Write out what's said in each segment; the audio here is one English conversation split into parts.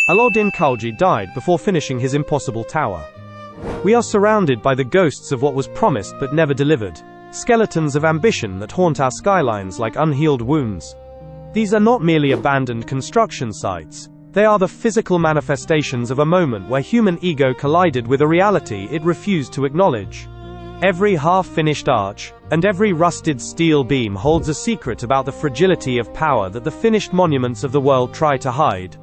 Alauddin Khalji died before finishing his impossible tower. We are surrounded by the ghosts of what was promised but never delivered, skeletons of ambition that haunt our skylines like unhealed wounds. These are not merely abandoned construction sites. They are the physical manifestations of a moment where human ego collided with a reality it refused to acknowledge. Every half-finished arch, and every rusted steel beam holds a secret about the fragility of power that the finished monuments of the world try to hide.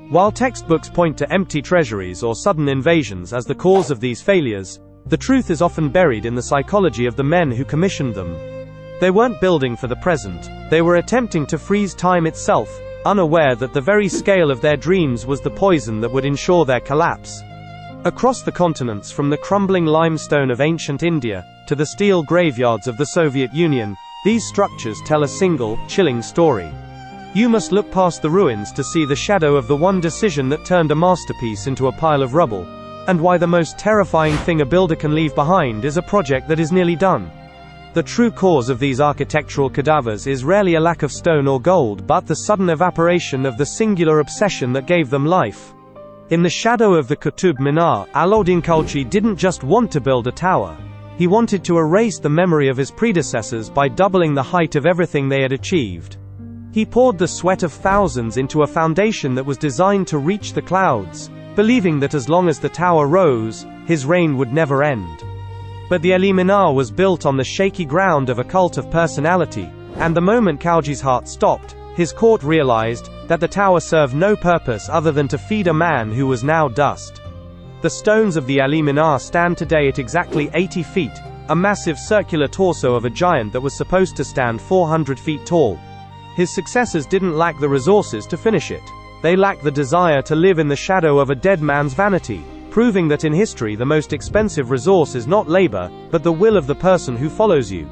While textbooks point to empty treasuries or sudden invasions as the cause of these failures, the truth is often buried in the psychology of the men who commissioned them. They weren't building for the present, they were attempting to freeze time itself, unaware that the very scale of their dreams was the poison that would ensure their collapse. Across the continents, from the crumbling limestone of ancient India to the steel graveyards of the Soviet Union, these structures tell a single, chilling story. You must look past the ruins to see the shadow of the one decision that turned a masterpiece into a pile of rubble, and why the most terrifying thing a builder can leave behind is a project that is nearly done. The true cause of these architectural cadavers is rarely a lack of stone or gold, but the sudden evaporation of the singular obsession that gave them life. In the shadow of the Qutb Minar, Alauddin Khalji didn't just want to build a tower. He wanted to erase the memory of his predecessors by doubling the height of everything they had achieved. He poured the sweat of thousands into a foundation that was designed to reach the clouds, believing that as long as the tower rose, his reign would never end. But the Ali Minar was built on the shaky ground of a cult of personality, and the moment Khalji's heart stopped, his court realized that the tower served no purpose other than to feed a man who was now dust. The stones of the Ali Minar stand today at exactly 80 feet, a massive circular torso of a giant that was supposed to stand 400 feet tall. His successors didn't lack the resources to finish it. They lacked the desire to live in the shadow of a dead man's vanity, proving that in history the most expensive resource is not labor, but the will of the person who follows you.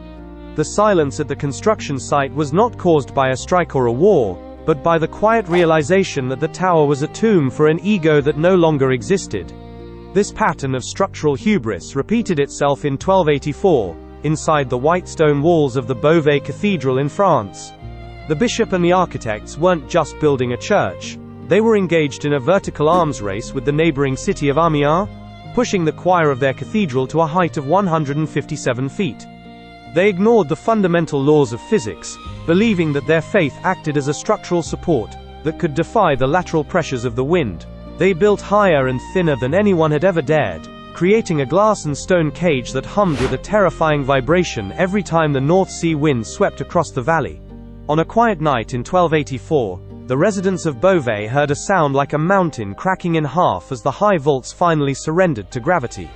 The silence at the construction site was not caused by a strike or a war, but by the quiet realization that the tower was a tomb for an ego that no longer existed. This pattern of structural hubris repeated itself in 1284, inside the white stone walls of the Beauvais Cathedral in France. The bishop and the architects weren't just building a church, they were engaged in a vertical arms race with the neighboring city of Amiens, pushing the choir of their cathedral to a height of 157 feet. They ignored the fundamental laws of physics, believing that their faith acted as a structural support that could defy the lateral pressures of the wind. They built higher and thinner than anyone had ever dared, creating a glass and stone cage that hummed with a terrifying vibration every time the North Sea wind swept across the valley. On a quiet night in 1284, the residents of Beauvais heard a sound like a mountain cracking in half as the high vaults finally surrendered to gravity.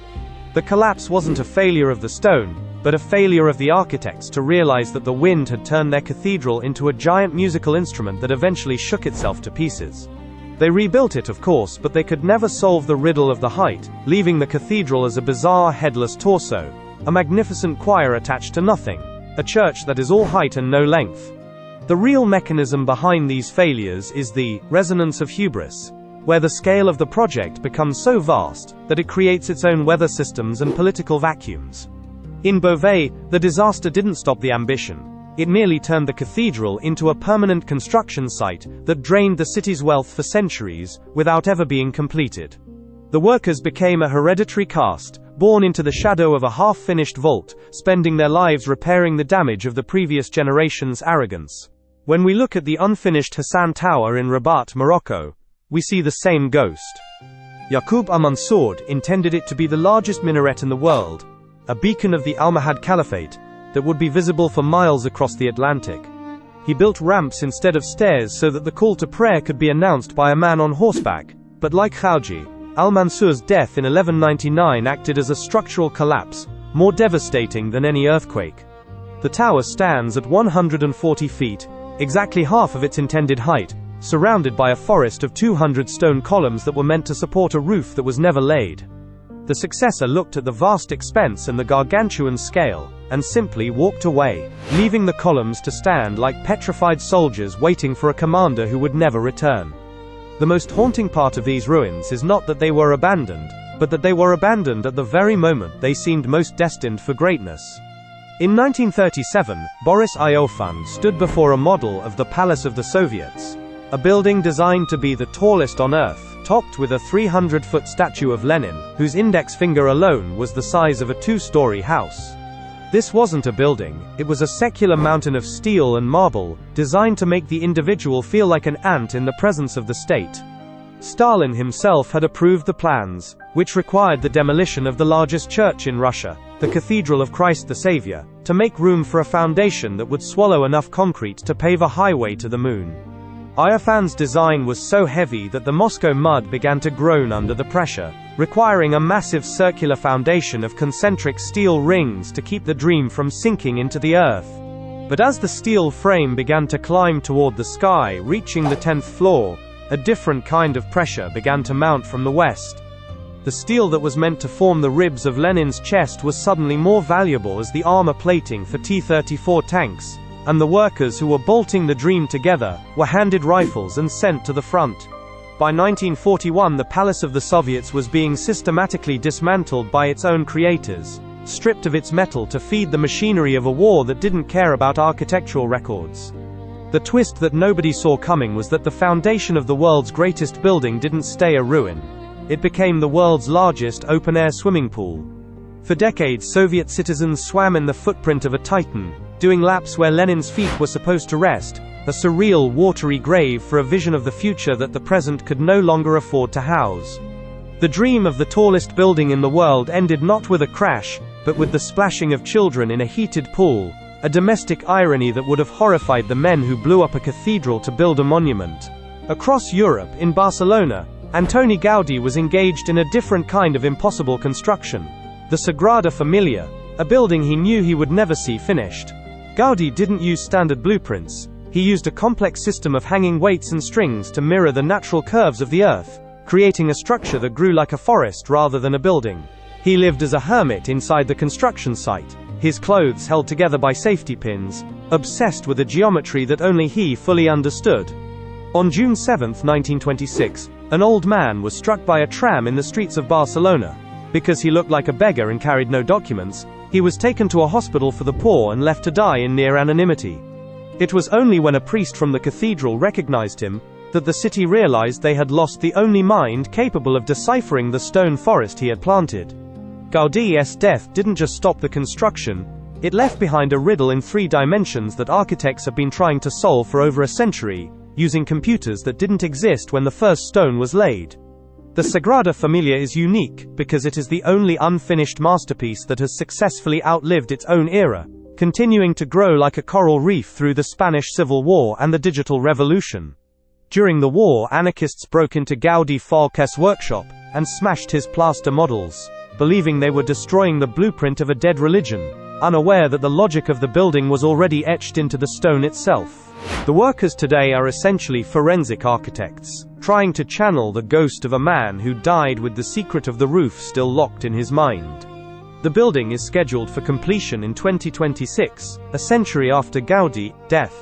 The collapse wasn't a failure of the stone, but a failure of the architects to realize that the wind had turned their cathedral into a giant musical instrument that eventually shook itself to pieces. They rebuilt it, of course, but they could never solve the riddle of the height, leaving the cathedral as a bizarre headless torso, a magnificent choir attached to nothing, a church that is all height and no length. The real mechanism behind these failures is the resonance of hubris, where the scale of the project becomes so vast that it creates its own weather systems and political vacuums. In Beauvais, the disaster didn't stop the ambition. It merely turned the cathedral into a permanent construction site that drained the city's wealth for centuries without ever being completed. The workers became a hereditary caste, born into the shadow of a half-finished vault, spending their lives repairing the damage of the previous generation's arrogance. When we look at the unfinished Hassan Tower in Rabat, Morocco, we see the same ghost. Yaqub al-Mansur intended it to be the largest minaret in the world, a beacon of the Almohad Caliphate, that would be visible for miles across the Atlantic. He built ramps instead of stairs so that the call to prayer could be announced by a man on horseback, but like Khalji, al-Mansur's death in 1199 acted as a structural collapse, more devastating than any earthquake. The tower stands at 140 feet, exactly half of its intended height, surrounded by a forest of 200 stone columns that were meant to support a roof that was never laid. The successor looked at the vast expense and the gargantuan scale, and simply walked away, leaving the columns to stand like petrified soldiers waiting for a commander who would never return. The most haunting part of these ruins is not that they were abandoned, but that they were abandoned at the very moment they seemed most destined for greatness. In 1937, Boris Iofan stood before a model of the Palace of the Soviets, a building designed to be the tallest on Earth, topped with a 300-foot statue of Lenin, whose index finger alone was the size of a two-story house. This wasn't a building, it was a secular mountain of steel and marble, designed to make the individual feel like an ant in the presence of the state. Stalin himself had approved the plans, which required the demolition of the largest church in Russia, the Cathedral of Christ the Savior, to make room for a foundation that would swallow enough concrete to pave a highway to the moon. Iophan's design was so heavy that the Moscow mud began to groan under the pressure, requiring a massive circular foundation of concentric steel rings to keep the dream from sinking into the earth. But as the steel frame began to climb toward the sky, reaching the 10th floor, a different kind of pressure began to mount from the west. The steel that was meant to form the ribs of Lenin's chest was suddenly more valuable as the armor plating for T-34 tanks, and the workers who were bolting the dream together were handed rifles and sent to the front. By 1941, the palace of the Soviets was being systematically dismantled by its own creators, stripped of its metal to feed the machinery of a war that didn't care about architectural records. The twist that nobody saw coming was that the foundation of the world's greatest building didn't stay a ruin. It became the world's largest open-air swimming pool. For decades, Soviet citizens swam in the footprint of a titan, doing laps where Lenin's feet were supposed to rest, a surreal, watery grave for a vision of the future that the present could no longer afford to house. The dream of the tallest building in the world ended not with a crash, but with the splashing of children in a heated pool, a domestic irony that would have horrified the men who blew up a cathedral to build a monument. Across Europe, in Barcelona, Antoni Gaudí was engaged in a different kind of impossible construction. The Sagrada Familia, a building he knew he would never see finished. Gaudí didn't use standard blueprints. He used a complex system of hanging weights and strings to mirror the natural curves of the earth, creating a structure that grew like a forest rather than a building. He lived as a hermit inside the construction site, his clothes held together by safety pins, obsessed with a geometry that only he fully understood. On June 7, 1926, an old man was struck by a tram in the streets of Barcelona. Because he looked like a beggar and carried no documents, he was taken to a hospital for the poor and left to die in near anonymity. It was only when a priest from the cathedral recognized him that the city realized they had lost the only mind capable of deciphering the stone forest he had planted. Gaudí's death didn't just stop the construction, it left behind a riddle in 3 dimensions that architects have been trying to solve for over a century, using computers that didn't exist when the first stone was laid. The Sagrada Familia is unique because it is the only unfinished masterpiece that has successfully outlived its own era, continuing to grow like a coral reef through the Spanish Civil War and the Digital Revolution. During the war, anarchists broke into Gaudí Falque's workshop and smashed his plaster models, believing they were destroying the blueprint of a dead religion, unaware that the logic of the building was already etched into the stone itself. The workers today are essentially forensic architects, trying to channel the ghost of a man who died with the secret of the roof still locked in his mind. The building is scheduled for completion in 2026, a century after Gaudí's death.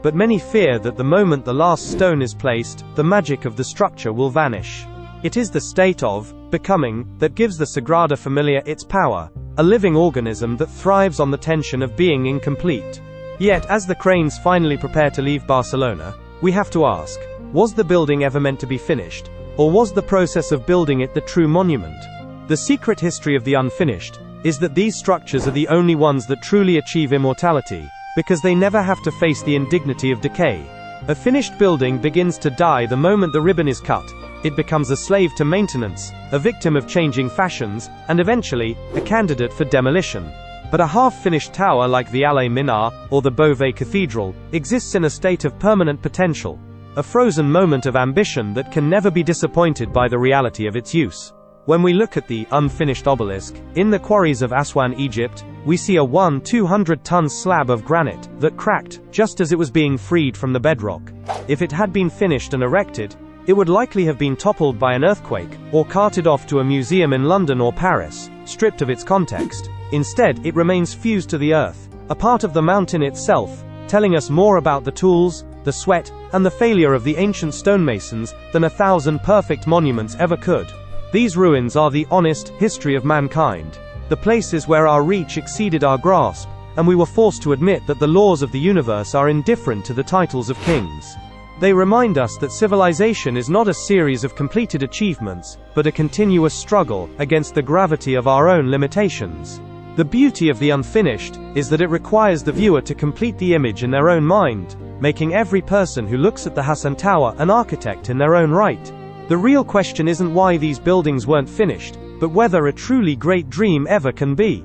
But many fear that the moment the last stone is placed, the magic of the structure will vanish. It is the state of becoming that gives the Sagrada Familia its power, a living organism that thrives on the tension of being incomplete. Yet, as the cranes finally prepare to leave Barcelona, we have to ask, was the building ever meant to be finished? Or was the process of building it the true monument? The secret history of the unfinished is that these structures are the only ones that truly achieve immortality, because they never have to face the indignity of decay. A finished building begins to die the moment the ribbon is cut. It becomes a slave to maintenance, a victim of changing fashions, and eventually, a candidate for demolition. But a half-finished tower like the Allais Minar, or the Beauvais Cathedral, exists in a state of permanent potential, a frozen moment of ambition that can never be disappointed by the reality of its use. When we look at the unfinished obelisk in the quarries of Aswan, Egypt, we see a 200-ton slab of granite that cracked just as it was being freed from the bedrock. If it had been finished and erected, it would likely have been toppled by an earthquake, or carted off to a museum in London or Paris, stripped of its context. Instead, it remains fused to the earth, a part of the mountain itself, telling us more about the tools, the sweat, and the failure of the ancient stonemasons than 1,000 perfect monuments ever could. These ruins are the honest history of mankind, the places where our reach exceeded our grasp, and we were forced to admit that the laws of the universe are indifferent to the titles of kings. They remind us that civilization is not a series of completed achievements, but a continuous struggle against the gravity of our own limitations. The beauty of the unfinished is that it requires the viewer to complete the image in their own mind, making every person who looks at the Hassan Tower an architect in their own right. The real question isn't why these buildings weren't finished, but whether a truly great dream ever can be.